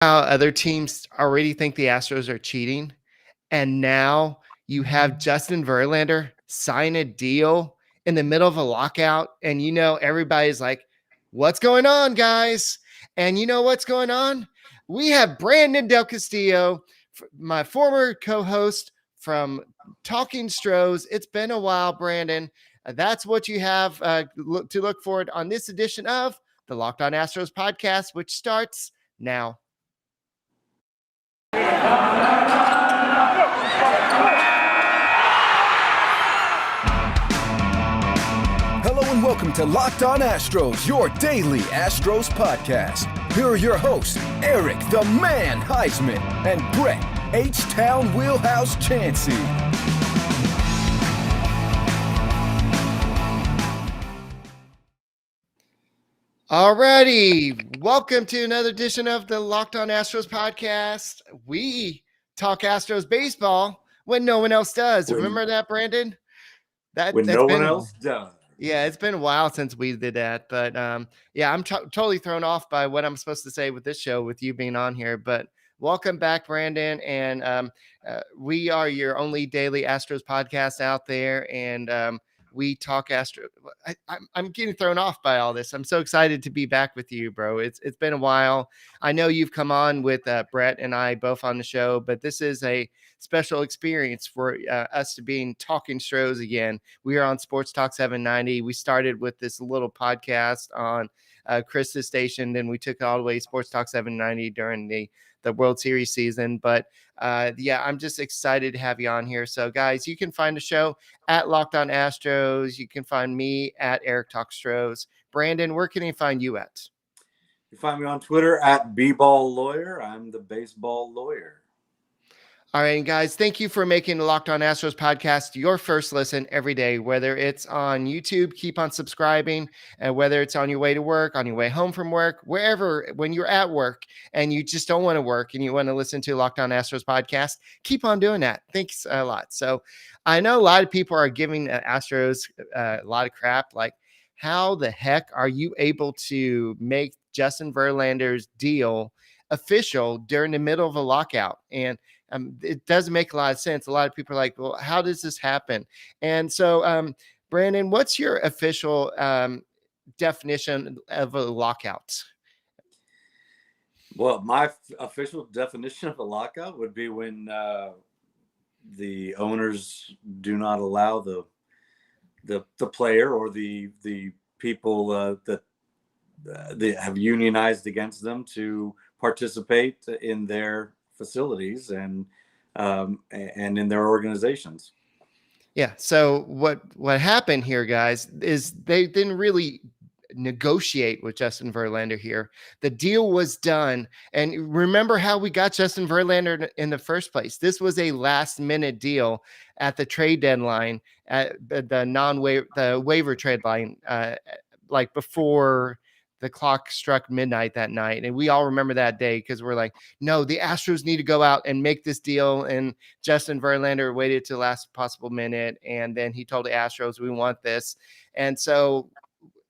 How other teams already think the Astros are cheating, and now you have Justin Verlander sign a deal in the middle of a lockout, and everybody's like, "What's going on, guys?" And you know what's going on? We have Brandon Del Castillo, my former co-host from Talking Stros. It's been a while, Brandon. That's what you have to look forward on this edition of the Locked On Astros podcast, which starts now. Hello and welcome to Locked On Astros, your daily Astros podcast. Here are your hosts, Eric the Man Huysman and Brett H-Town Wheelhouse Chancey. Alrighty, welcome to another edition of the Locked On Astros podcast. We talk Astros baseball when no one else does. Remember that, Brandon? When no one else does. Yeah, it's been a while since we did that, but yeah, I'm totally thrown off by what I'm supposed to say with this show, with you being on here. But welcome back, Brandon, and we are your only daily Astros podcast out there, and we talk Astros. I'm getting thrown off by all this. I'm so excited to be back with you, bro. It's been a while. I know you've come on with Brett and I both on the show, but this is a special experience for us to be in Talking Stros again. We are on Sports Talk 790. We started with this little podcast on Chris's station, then we took it all the way to Sports Talk 790 during the World Series season. But yeah, I'm just excited to have you on here. So guys, you can find the show at Locked On Astros. You can find me at Eric Talk Stros. Brandon, where can he find you at? You find me on Twitter at B-Ball Lawyer. I'm the baseball lawyer. All right, guys, thank you for making the Locked On Astros podcast your first listen every day, whether it's on YouTube, keep on subscribing, and whether it's on your way to work, on your way home from work, wherever, when you're at work and you just don't want to work and you want to listen to Locked On Astros podcast, keep on doing that. Thanks a lot. So I know a lot of people are giving Astros a lot of crap, like, how the heck are you able to make Justin Verlander's deal official during the middle of a lockout? And it doesn't make a lot of sense. A lot of people are like, well, how does this happen? And so, Brandon, what's your official definition of a lockout? Well, my official definition of a lockout would be when the owners do not allow the player or the people that they have unionized against them to participate in their facilities and in their organizations. Yeah. So what happened here, guys, is they didn't really negotiate with Justin Verlander here. The deal was done. And remember how we got Justin Verlander in the first place. This was a last minute deal at the trade deadline, at the waiver trade line, like before the clock struck midnight that night. And we all remember that day because we're like, no, the Astros need to go out and make this deal. And Justin Verlander waited to the last possible minute. And then he told the Astros, we want this. And so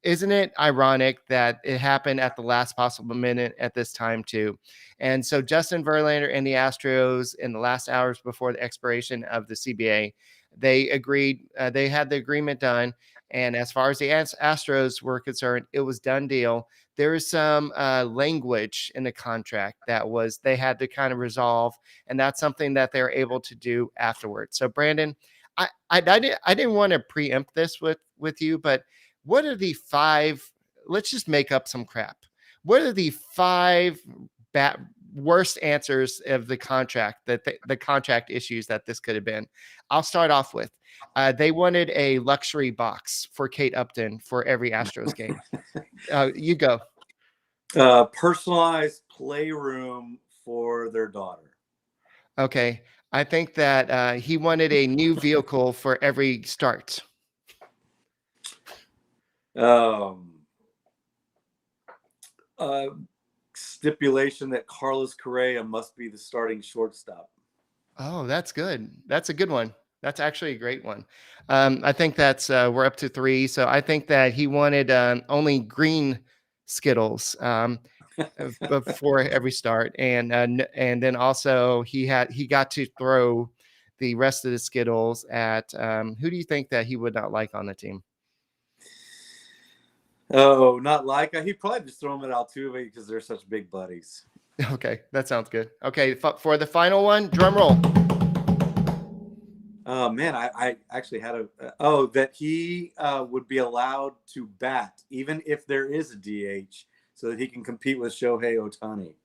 isn't it ironic that it happened at the last possible minute at this time too? And so Justin Verlander and the Astros, in the last hours before the expiration of the CBA, they agreed, they had the agreement done. And as far as the Astros were concerned, it was done deal. There is some language in the contract that they had to kind of resolve, and that's something that they're able to do afterwards. So, Brandon, I didn't want to preempt this with you, but what are the five? Let's just make up some crap. What are the five worst answers of the contract, that the contract issues that this could have been? I'll start off with, they wanted a luxury box for Kate Upton for every Astros game. You go. Personalized playroom for their daughter. Okay. I think that he wanted a new vehicle for every start. Stipulation that Carlos Correa must be the starting shortstop. Oh, that's good. That's a good one. That's actually a great one. I think that's we're up to 3. So I think that he wanted only green Skittles. before every start, and then also he got to throw the rest of the Skittles at who do you think that he would not like on the team? Oh, not like he'd probably just throw them at Altuve because they're such big buddies. Okay, that sounds good. Okay, for the final one, drum roll. Oh man, I actually had that he would be allowed to bat even if there is a DH, so that he can compete with Shohei Ohtani.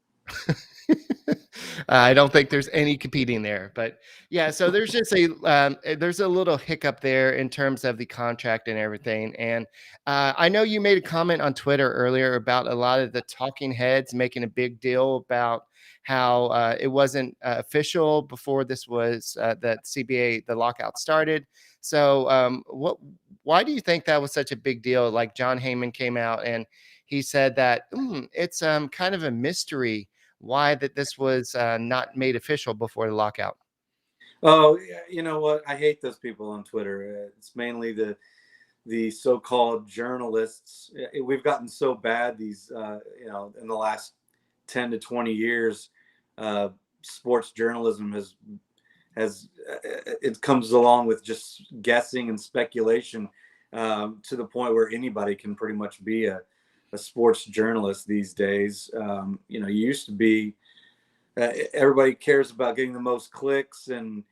I don't think there's any competing there, but yeah. So there's just there's a little hiccup there in terms of the contract and everything. And I know you made a comment on Twitter earlier about a lot of the talking heads making a big deal about how it wasn't official before this was that CBA the lockout started. So why do you think that was such a big deal? Like John Heyman came out and he said that it's kind of a mystery why that this was not made official before the lockout. Oh, you know what? I hate those people on Twitter. It's mainly the so-called journalists. We've gotten so bad these in the last 10 to 20 years. Sports journalism has it comes along with just guessing and speculation to the point where anybody can pretty much be a sports journalist these days. You used to be everybody cares about getting the most clicks and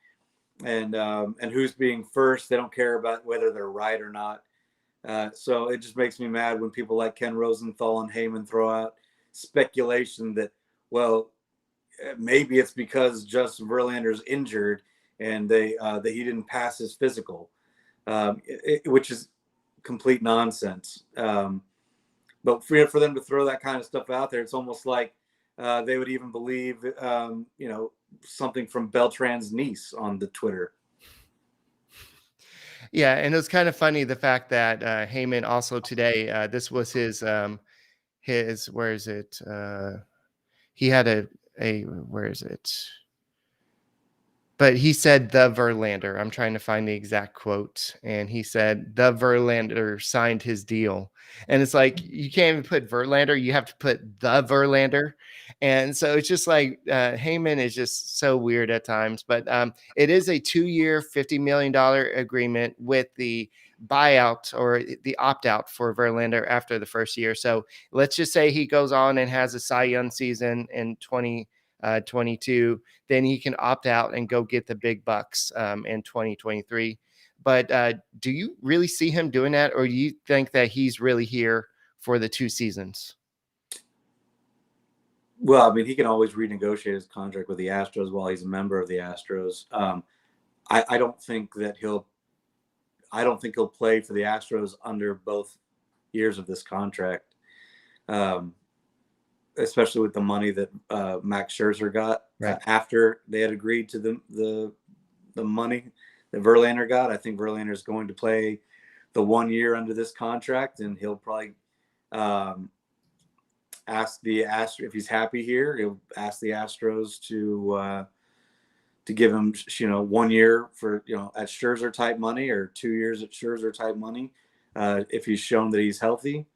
who's being first. They don't care about whether they're right or not. So it just makes me mad when people like Ken Rosenthal and Heyman throw out speculation that, well, maybe it's because Justin Verlander's injured and that he didn't pass his physical, which is complete nonsense. But for them to throw that kind of stuff out there, it's almost like they would even believe, something from Beltran's niece on the Twitter. Yeah, and it was kind of funny the fact that Heyman also today, this was his where is it? He had a where is it? But he said the Verlander. I'm trying to find the exact quote, and he said the Verlander signed his deal, and it's like you can't even put Verlander; you have to put the Verlander, and so it's just like Heyman is just so weird at times. But it is a 2-year, $50 million agreement with the buyout or the opt out for Verlander after the first year. So let's just say he goes on and has a Cy Young season in 2022, then he can opt out and go get the big bucks in 2023. But do you really see him doing that, or do you think that he's really here for the 2 seasons? Well, I mean, he can always renegotiate his contract with the Astros while he's a member of the Astros. I don't think that he'll play for the Astros under both years of this contract, especially with the money that Max Scherzer got after they had agreed to the money that Verlander got. I think Verlander is going to play the 1 year under this contract, and he'll probably ask the Astros if he's happy here. He'll ask the Astros to give him 1 year for at Scherzer type money, or 2 years at Scherzer type money if he's shown that he's healthy.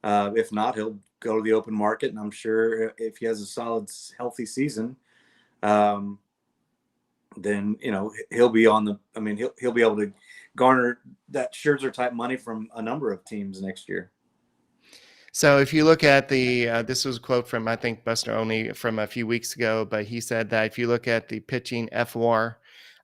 If not, he'll go to the open market, and I'm sure if he has a solid, healthy season, then he'll be on the. I mean, he'll be able to garner that Scherzer type money from a number of teams next year. So if you look at this was a quote from, I think, Buster Olney from a few weeks ago, but he said that if you look at the pitching FWAR,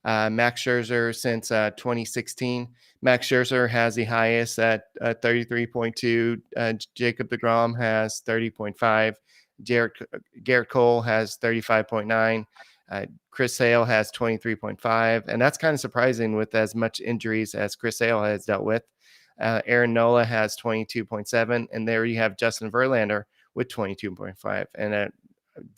Max Scherzer since 2016, Max Scherzer has the highest at 33.2. Jacob deGrom has 30.5. Garrett Cole has 35.9. Chris Sale has 23.5. And that's kind of surprising with as much injuries as Chris Sale has dealt with. Aaron Nola has 22.7, and there you have Justin Verlander with 22.5. And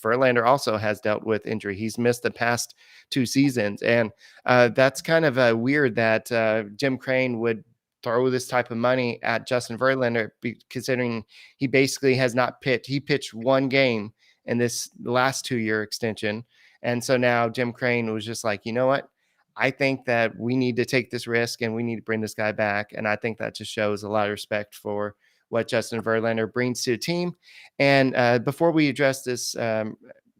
Verlander also has dealt with injury. He's missed the past 2 seasons, and that's kind of weird that Jim Crane would throw this type of money at Justin Verlander, considering he basically has not pitched. He pitched 1 game in this last 2-year extension, and so now Jim Crane was just like, you know what? I think that we need to take this risk and we need to bring this guy back. And I think that just shows a lot of respect for what Justin Verlander brings to the team. And before we address this,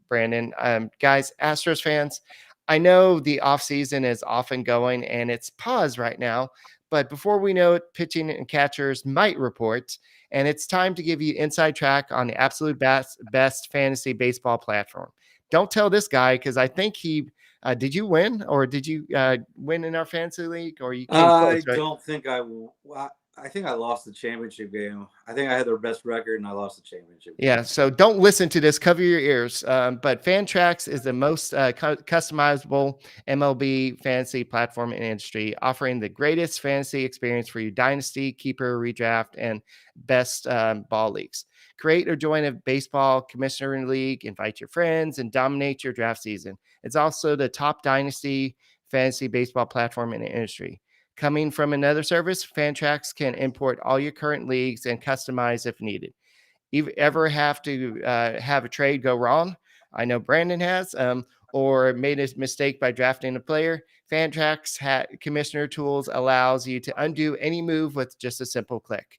Brandon, guys, Astros fans, I know the offseason is often going and it's paused right now. But before we know it, pitching and catchers might report, and it's time to give you inside track on the absolute best fantasy baseball platform. Don't tell this guy because I think he did you win or did you win in our fantasy league or you came close, I right? don't think I think I lost the championship game. I think I had their best record and I lost the championship game. Yeah, so don't listen to this. Cover your ears. But Fantrax is the most customizable MLB fantasy platform in the industry, offering the greatest fantasy experience for your dynasty, keeper, redraft, and best ball leagues. Create or join a baseball commissioner league, invite your friends, and dominate your draft season. It's also the top dynasty fantasy baseball platform in the industry. Coming from another service, Fantrax can import all your current leagues and customize if needed. Ever have to have a trade go wrong? I know Brandon has, or made a mistake by drafting a player. Fantrax Commissioner Tools allows you to undo any move with just a simple click.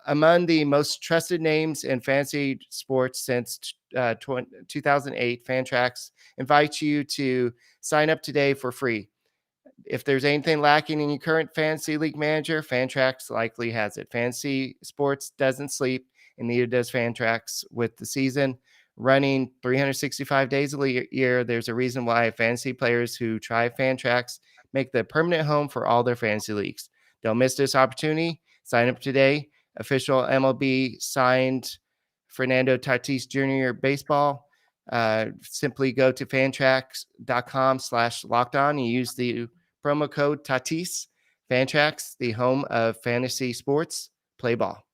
Among the most trusted names in fantasy sports since 2008, Fantrax invites you to sign up today for free. If there's anything lacking in your current fantasy league manager, Fantrax likely has it. Fantasy sports doesn't sleep, and neither does Fantrax. With the season running 365 days a year, there's a reason why fantasy players who try Fantrax make the permanent home for all their fantasy leagues. Don't miss this opportunity. Sign up today. Official MLB signed Fernando Tatis Jr. Baseball. Simply go to fantrax.com/lockedon and use the promo code Tatis. Fantrax, the home of fantasy sports. Play ball.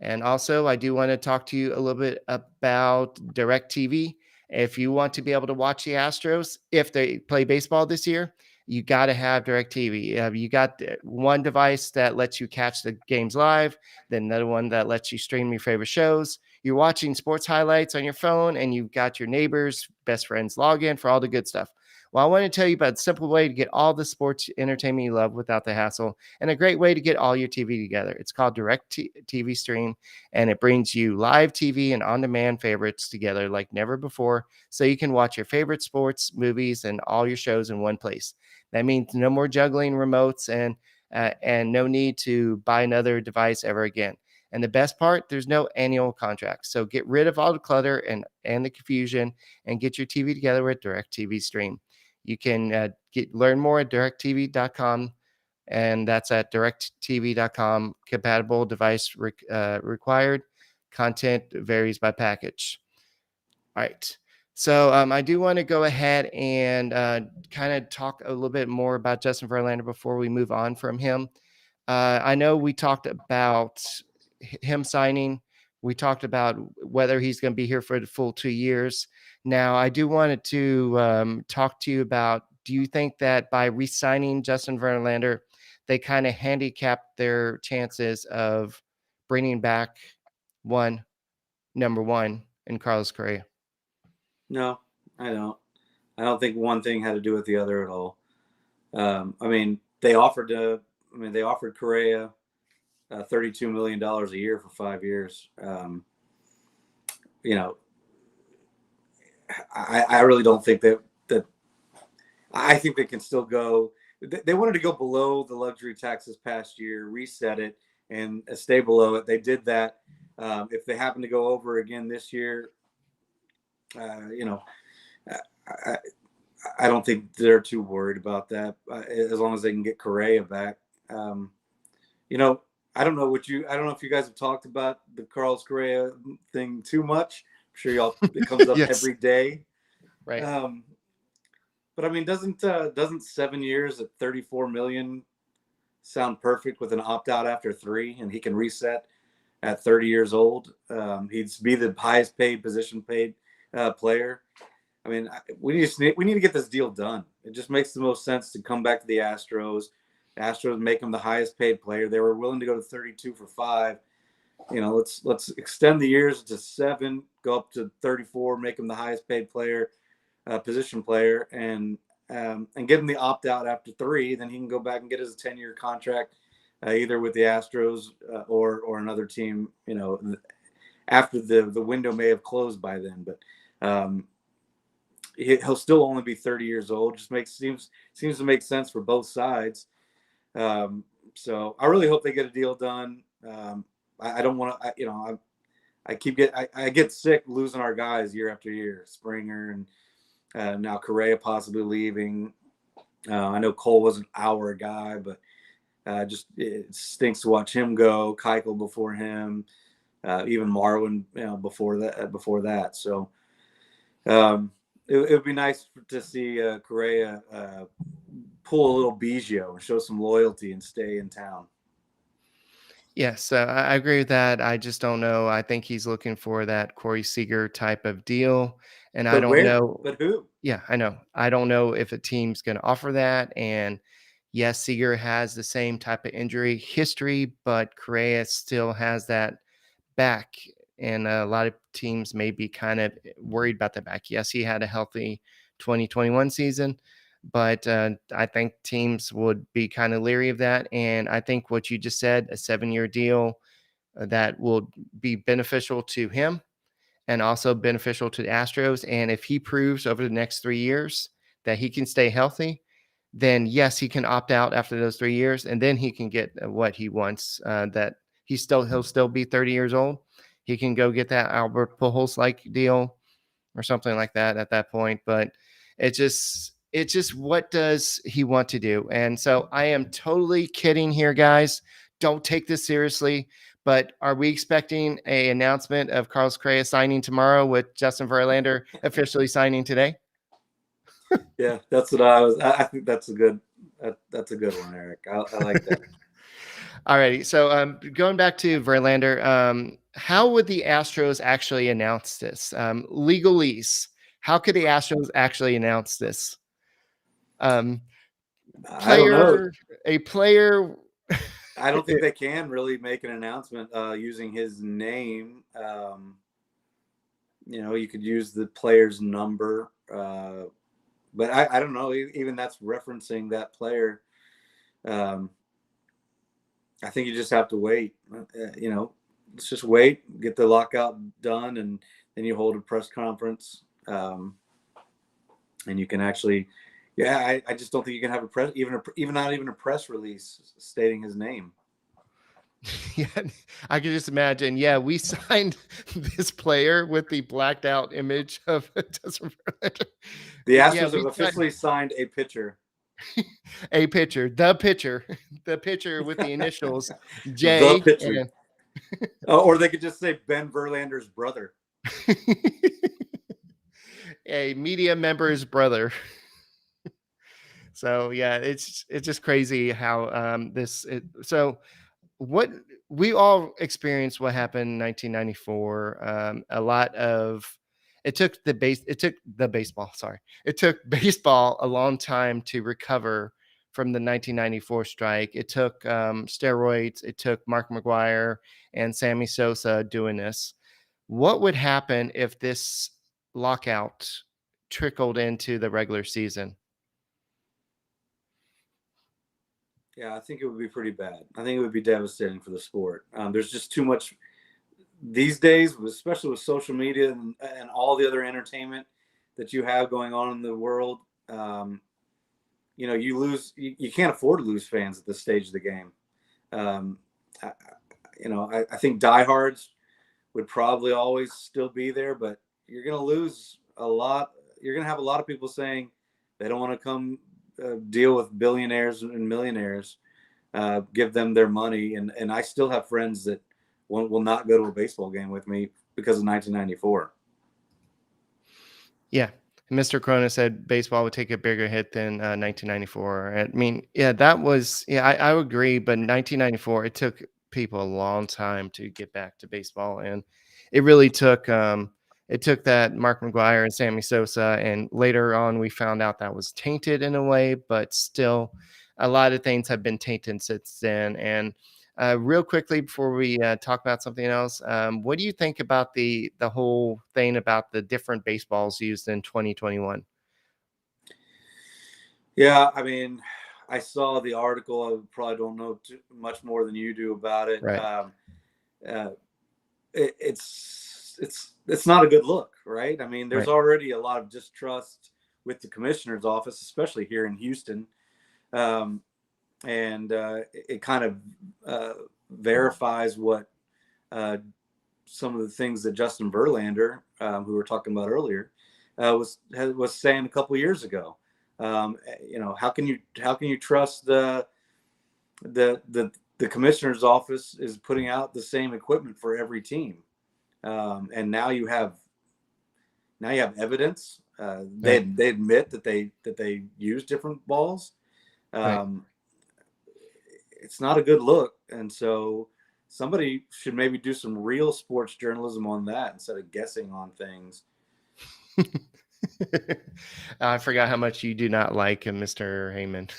And also, I do want to talk to you a little bit about DirecTV. If you want to be able to watch the Astros, if they play baseball this year, you got to have DirecTV. You got one device that lets you catch the games live, then another one that lets you stream your favorite shows. You're watching sports highlights on your phone, and you've got your neighbors, best friends login for all the good stuff. Well, I want to tell you about a simple way to get all the sports entertainment you love without the hassle, and a great way to get all your TV together. It's called DirecTV Stream, and it brings you live TV and on-demand favorites together like never before, so you can watch your favorite sports, movies, and all your shows in one place. That means no more juggling remotes and no need to buy another device ever again. And the best part, there's no annual contract. So get rid of all the clutter and the confusion and get your TV together with DirecTV Stream. You can learn more at directtv.com, and that's at directtv.com. Compatible device required. Content varies by package. All right. So I do want to go ahead and kind of talk a little bit more about Justin Verlander before we move on from him. I know we talked about him signing. We talked about whether he's going to be here for the full 2 years. Now, I do wanted to talk to you about, do you think that by re-signing Justin Verlander, they kind of handicapped their chances of bringing back number one in Carlos Correa? No, I don't. I don't think one thing had to do with the other at all. They offered Correa $32 million a year for 5 years. I really don't think that I think they can still go. They wanted to go below the luxury tax this past year, reset it, and stay below it. They did that. If they happen to go over again this year, I don't think they're too worried about that as long as they can get Correa back. I don't know if you guys have talked about the Carlos Correa thing too much. I'm sure it comes up Yes. every day. Right. But I mean, doesn't 7 years at $34 million sound perfect with an opt-out after 3, and he can reset at 30 years old? He'd be the highest paid player. I mean, we need to get this deal done. It just makes the most sense to come back to the Astros. The Astros make him the highest paid player. They were willing to go to 32 for 5. Let's extend the years to 7, go up to 34, make him the highest paid player, position player, and give him the opt out after 3. Then he can go back and get his 10-year contract either with the Astros or another team. After the window may have closed by then, but he'll still only be 30 years old. Just seems to make sense for both sides. So I really hope they get a deal done. I don't want to. I get sick losing our guys year after year. Springer and now Correa possibly leaving. I know Cole wasn't our guy, but just it stinks to watch him go. Keuchel before him, even Marwin, before that. So it would be nice to see Correa pull a little Biggio and show some loyalty and stay in town. Yes, I agree with that. I just don't know. I think he's looking for that Corey Seager type of deal, and I But don't where? know. But who? Yeah, I know. I don't know if a team's going to offer that. And yes, Seager has the same type of injury history, but Correa still has that back. And a lot of teams may be kind of worried about the back. Yes, he had a healthy 2021 season, but I think teams would be kind of leery of that. And I think what you just said, a 7-year deal that will be beneficial to him and also beneficial to the Astros. And if he proves over the next 3 years that he can stay healthy, then yes, he can opt out after those 3 years, and then he can get what he wants. That he'll still be 30 years old. He can go get that Albert Pujols like deal or something like that at that point. But it's just what does he want to do? And so I am totally kidding here, guys. Don't take this seriously. But are we expecting a announcement of Carlos Correa signing tomorrow with Justin Verlander officially signing today? Yeah, that's what I think that's a good one, Eric. I like that. All righty. So going back to Verlander, how would the Astros actually announce this? Legalese. How could the Astros actually announce this? I don't know. A player. I don't think they can really make an announcement using his name. You could use the player's number, but I don't know. Even that's referencing that player. I think you just have to wait. Let's just wait, get the lockout done, and then you hold a press conference, and you can actually. Yeah, I just don't think you can have a press, even not even a press release stating his name. Yeah, I can just imagine. Yeah, we signed this player with the blacked out image of Justin Verlander. The Astros Yeah, have officially signed a pitcher. A pitcher, the pitcher with the initials J. The pitcher. And Or they could just say Ben Verlander's brother. a media member's brother. So yeah, it's just crazy how so what we all experienced what happened in 1994. A lot of it took the baseball. Sorry, it took baseball a long time to recover from the 1994 strike. It took steroids. It took Mark McGwire and Sammy Sosa doing this. What would happen if this lockout trickled into the regular season? Yeah, I think it would be pretty bad. I think it would be devastating for the sport. There's just too much these days, especially with social media and all the other entertainment that you have going on in the world. You can't afford to lose fans at this stage of the game. I think diehards would probably always still be there, but you're going to lose a lot. You're going to have a lot of people saying they don't want to come deal with billionaires and millionaires, give them their money. And I still have friends that will not go to a baseball game with me because of 1994. Yeah. Mr. Corona said baseball would take a bigger hit than 1994. I mean, yeah, that was, I would agree. But 1994, it took people a long time to get back to baseball. And it really took that Mark McGwire and Sammy Sosa. And later on, we found out that was tainted in a way, but still a lot of things have been tainted since then. And real quickly, before we talk about something else, what do you think about the whole thing about the different baseballs used in 2021? Yeah, I mean, I saw the article. I probably don't know too much more than you do about it. Right. It's not a good look, right? I mean, there's Right. already a lot of distrust with the commissioner's office, especially here in Houston, and it kind of verifies what some of the things that Justin Verlander, who we were talking about earlier, was saying a couple of years ago. How can you trust the commissioner's office is putting out the same equipment for every team, and now you have evidence. They admit that they use different balls. It's not a good look, and so somebody should maybe do some real sports journalism on that instead of guessing on things. I forgot how much you do not like Mr. Heyman.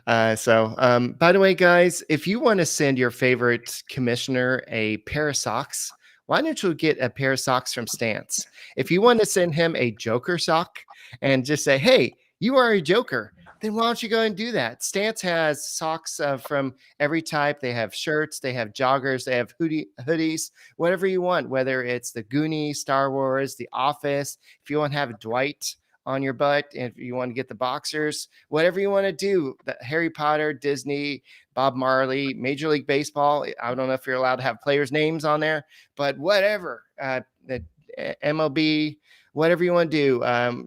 By the way, guys, if you want to send your favorite commissioner a pair of socks, why don't you get a pair of socks from Stance? If you want to send him a Joker sock and just say, hey, you are a Joker, then why don't you go and do that? Stance has socks from every type. They have shirts, they have joggers, they have hoodies, whatever you want, whether it's the Goonies, Star Wars, The Office. If you want to have Dwight on your butt, if you want to get the boxers, whatever you want to do, the Harry Potter, Disney, Bob Marley, Major League Baseball. I don't know if you're allowed to have players' names on there, but whatever, the MLB, whatever you want to do,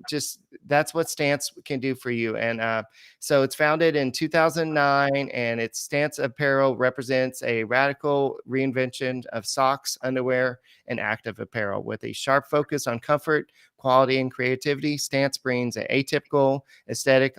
just that's what Stance can do for you. And so it's founded in 2009, and its Stance apparel represents a radical reinvention of socks, underwear, and active apparel with a sharp focus on comfort, quality, and creativity. Stance brings an atypical aesthetic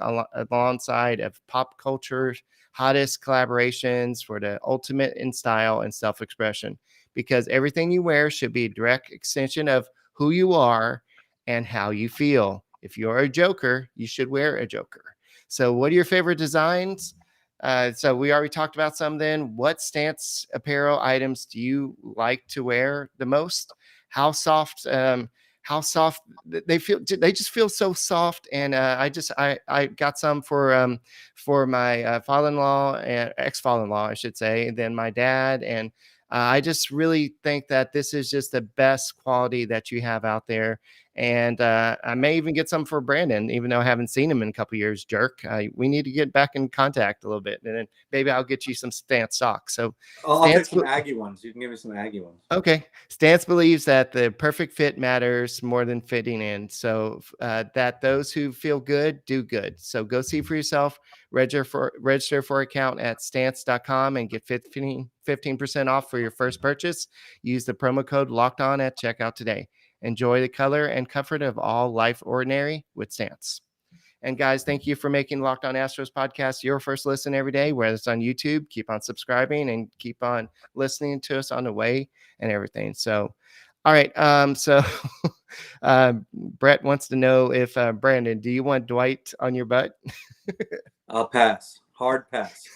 alongside of pop culture's hottest collaborations for the ultimate in style and self-expression, because everything you wear should be a direct extension of who you are and how you feel. If you're a Joker, you should wear a Joker. So what are your favorite designs? So we already talked about some then. What Stance apparel items do you like to wear the most? How soft they feel? They just feel so soft. And I got some for my father-in-law and ex-father-in-law, I should say, and then my dad. And I just really think that this is just the best quality that you have out there. And I may even get some for Brandon, even though I haven't seen him in a couple years, jerk. We need to get back in contact a little bit, and then maybe I'll get you some Stance socks. So I'll take some Aggie ones. You can give me some Aggie ones. Okay. Stance believes that the perfect fit matters more than fitting in. So that those who feel good do good. So go see for yourself. Register for account at stance.com and get 15% off for your first purchase. Use the promo code locked on at checkout today. Enjoy the color and comfort of all life ordinary with Stance. And guys, thank you for making Locked On Astros podcast your first listen every day, whether it's on YouTube. Keep on subscribing and keep on listening to us on the way and everything. So, all right. Brett wants to know if Brandon, do you want Dwight on your butt? I'll pass. Hard pass.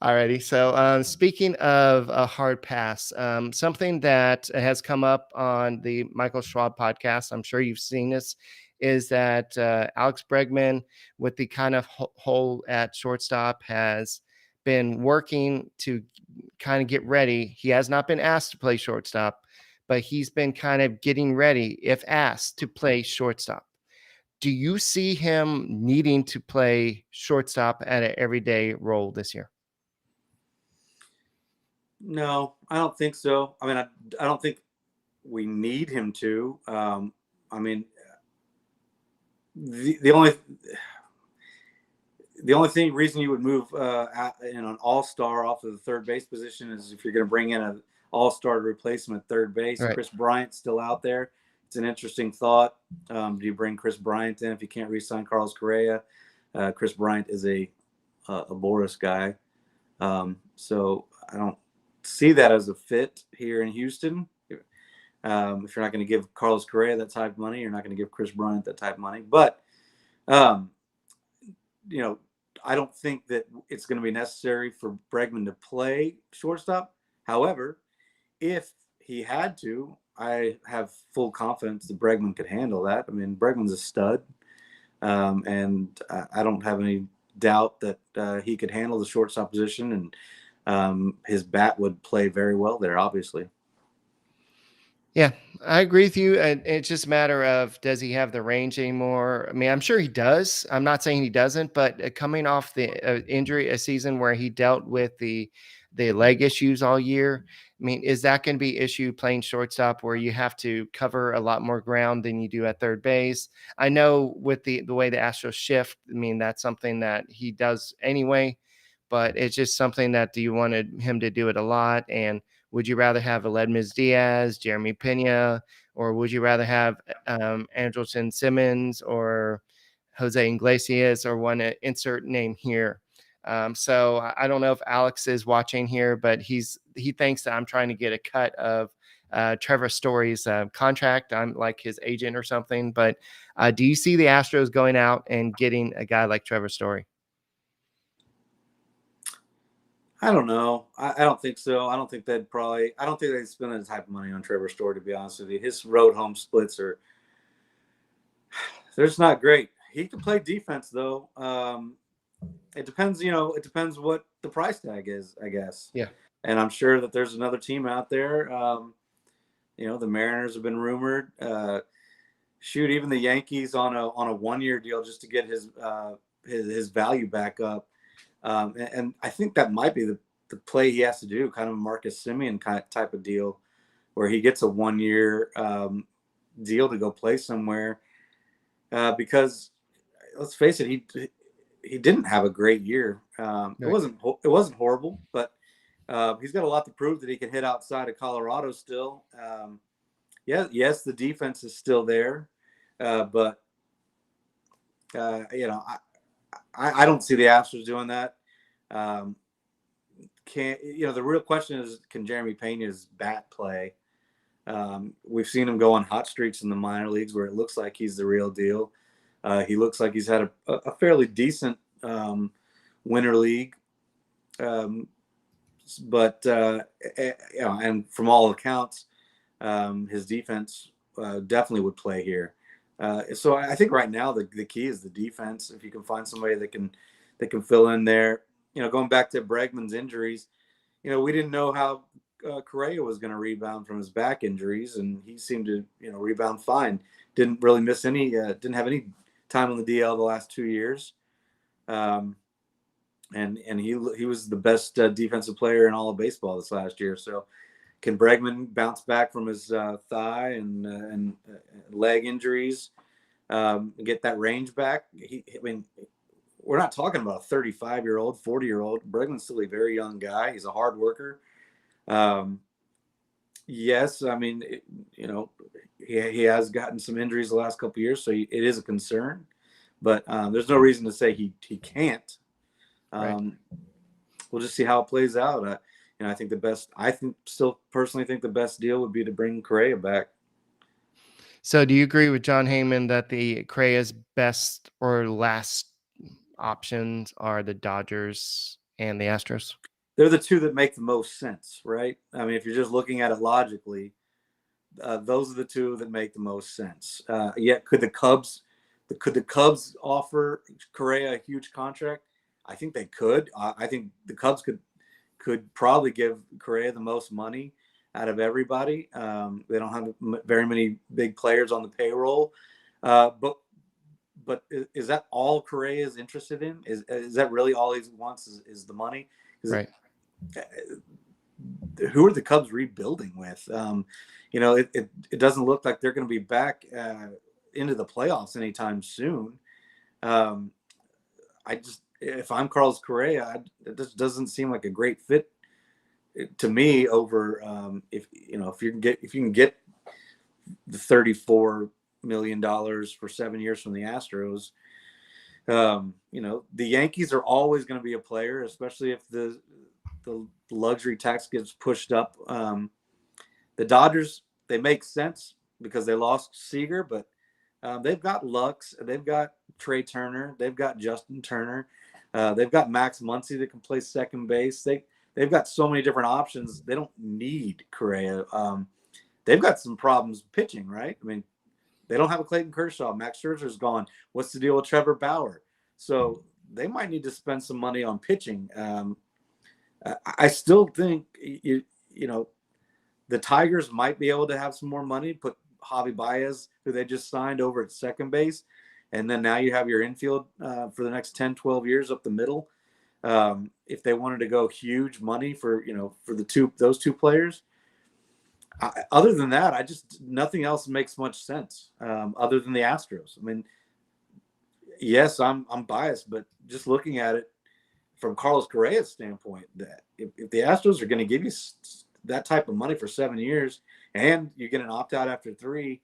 Alrighty. So speaking of a hard pass, something that has come up on the Michael Schwab podcast, I'm sure you've seen this, is that Alex Bregman, with the kind of hole at shortstop, has been working to kind of get ready. He has not been asked to play shortstop, but he's been kind of getting ready, if asked, to play shortstop. Do you see him needing to play shortstop at an everyday role this year? No, I don't think so. I mean, I don't think we need him to. I mean, the only reason you would move an all-star off of the third base position is if you're going to bring in an all-star to replace him at third base. Right. Chris Bryant's still out there. It's an interesting thought. Do you bring Chris Bryant in if you can't re-sign Carlos Correa? Chris Bryant is a Boris guy. So I don't see that as a fit here in Houston. If you're not going to give Carlos Correa that type of money, you're not going to give Chris Bryant that type of money. But, I don't think that it's going to be necessary for Bregman to play shortstop. However, if he had to, I have full confidence that Bregman could handle that. I mean, Bregman's a stud. And I don't have any doubt that he could handle the shortstop position, and his bat would play very well there, obviously. Yeah, I agree with you. And it's just a matter of, does he have the range anymore? I mean, I'm sure he does. I'm not saying he doesn't, but coming off the injury, a season where he dealt with the leg issues all year, I mean, is that going to be issue playing shortstop where you have to cover a lot more ground than you do at third base? I know with the way the Astros shift, I mean, that's something that he does anyway, but it's just something that, do you want him to do it a lot? And would you rather have Aledmys Diaz, Jeremy Pena, or would you rather have Andrelton Simmons or Jose Iglesias, or want to insert name here? So I don't know if Alex is watching here, but he thinks that I'm trying to get a cut of Trevor Story's contract. I'm like his agent or something. But do you see the Astros going out and getting a guy like Trevor Story? I don't know. I don't think so. I don't think they'd spend that type of money on Trevor Story, to be honest with you. His road home splits they're just not great. He can play defense though. It depends, it depends what the price tag is, I guess. Yeah. And I'm sure that there's another team out there. The Mariners have been rumored. Even the Yankees on a 1-year deal just to get his value back up. And I think that might be the play he has to do, kind of a Marcus Semien type of deal, where he gets a 1-year deal to go play somewhere. Because let's face it, he didn't have a great year. Right. It wasn't horrible, but he's got a lot to prove that he can hit outside of Colorado still. Yes, the defense is still there, but I don't see the Astros doing that. The real question is, can Jeremy Pena's bat play? We've seen him go on hot streaks in the minor leagues where it looks like he's the real deal. He looks like he's had a fairly decent winter league, and from all accounts, his defense definitely would play here. So I think right now the key is the defense. If you can find somebody that can fill in there, going back to Bregman's injuries, we didn't know how Correa was going to rebound from his back injuries, and he seemed to rebound fine. Didn't really miss any. Didn't have any time on the DL the last 2 years, and he was the best defensive player in all of baseball this last year. So can Bregman bounce back from his thigh and leg injuries, get that range back? We're not talking about a 35-year-old, 40-year-old. Bregman's still a very young guy. He's a hard worker. Yes, he has gotten some injuries the last couple of years, so it is a concern. But there's no reason to say he can't. Right. We'll just see how it plays out. I still personally think the best deal would be to bring Correa back. So do you agree with John Heyman that the Correa's best or last options are the Dodgers and the Astros? They're the two that make the most sense, right? I mean, if you're just looking at it logically, those are the two that make the most sense. Yet could the Cubs offer Correa a huge contract? I think they could. I think the Cubs could probably give Correa the most money out of everybody. They don't have very many big players on the payroll. But is that all Correa is interested in? Is that really all he wants is the money? Right. Who are the Cubs rebuilding with? It doesn't look like they're going to be back into the playoffs anytime soon. If I'm Carlos Correa, it just doesn't seem like a great fit to me over if you can get the $34 million for 7 years from the Astros. The Yankees are always going to be a player, especially if the luxury tax gets pushed up. The Dodgers, they make sense because they lost Seager, but they've got Lux, they've got Trey Turner, they've got Justin Turner, they've got Max Muncy that can play second base. They've got so many different options. They don't need Correa. They've got some problems pitching, right? I mean, They don't have a Clayton Kershaw. Max Scherzer's gone. What's the deal with Trevor Bauer? So they might need to spend some money on pitching. I still think you know the Tigers might be able to have some more money. Put Javi Baez, who they just signed, over at second base, and then now you have your infield for the next 10, 12 years up the middle. If they wanted to go huge money for those two players. Other than that, nothing else makes much sense other than the Astros. I mean, yes, I'm biased, but just looking at it from Carlos Correa's standpoint, that if the Astros are going to give you that type of money for 7 years and you get an opt-out after 3,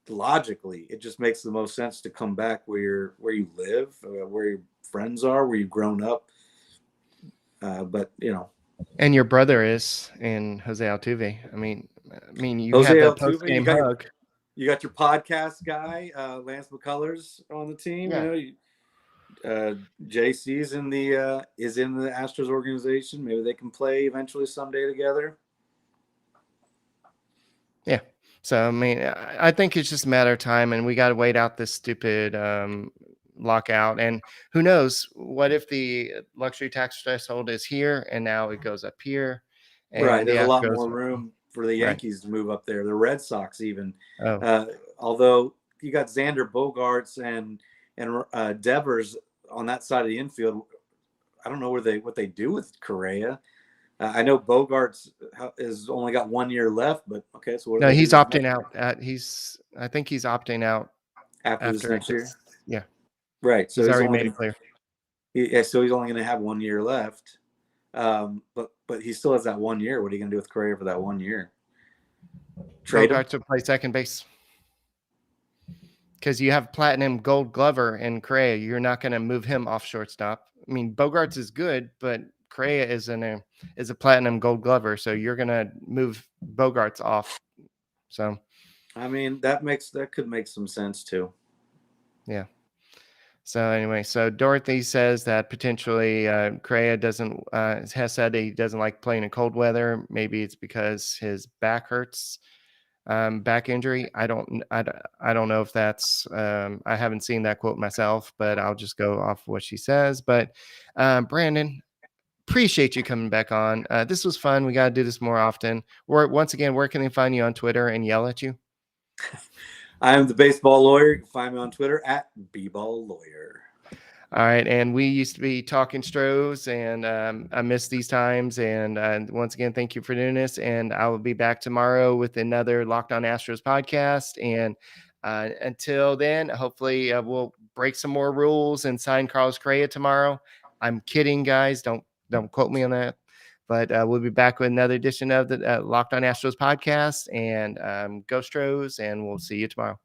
logically, it just makes the most sense to come back where you live, where your friends are, where you've grown up. But and your brother is in Jose Altuve. I mean, you Jose have the Altuve, post-game hug. You got your podcast guy, Lance McCullers, on the team. Yeah. JC's is in the Astros organization. Maybe they can play eventually someday together. Yeah. So I mean, I think it's just a matter of time, and we got to wait out this stupid lockout. And who knows? What if the luxury tax threshold is here, and now it goes up here? And Right. There's a lot Astros, more room for the Yankees to move up there. The Red Sox even. Oh. Although you got Xander Bogaerts and Devers on that side of the infield, I don't know what they do with Correa. I know Bogaerts has only got 1 year left, but okay. So no, he's opting out. I think he's opting out after this next year. Yeah. Right. So he's already made it clear. So he's only going to have 1 year left. But he still has that 1 year. What are you going to do with Correa for that 1 year? Trade him to play second base. Because you have platinum gold glover in Correa. You're not going to move him off shortstop. I mean, Bogaerts is good, but Correa is a platinum gold glover. So you're going to move Bogaerts off. So, I mean, that could make some sense too. Yeah. So anyway, so Dorothy says that potentially Correa has said he doesn't like playing in cold weather. Maybe it's because his back hurts. Back injury. I don't know if that's I haven't seen that quote myself, but I'll just go off what she says. But Brandon, appreciate you coming back on. This was fun. We got to do this more often. Once again, where can they find you on Twitter and yell at you? I am the baseball lawyer. You can find me on Twitter at @bball_lawyer. All right, and we used to be talking Stros, and I miss these times. And once again, thank you for doing this. And I will be back tomorrow with another Locked On Astros podcast. And until then, hopefully we'll break some more rules and sign Carlos Correa tomorrow. I'm kidding, guys. Don't quote me on that. But we'll be back with another edition of the Locked On Astros podcast. And go Stros, and we'll see you tomorrow.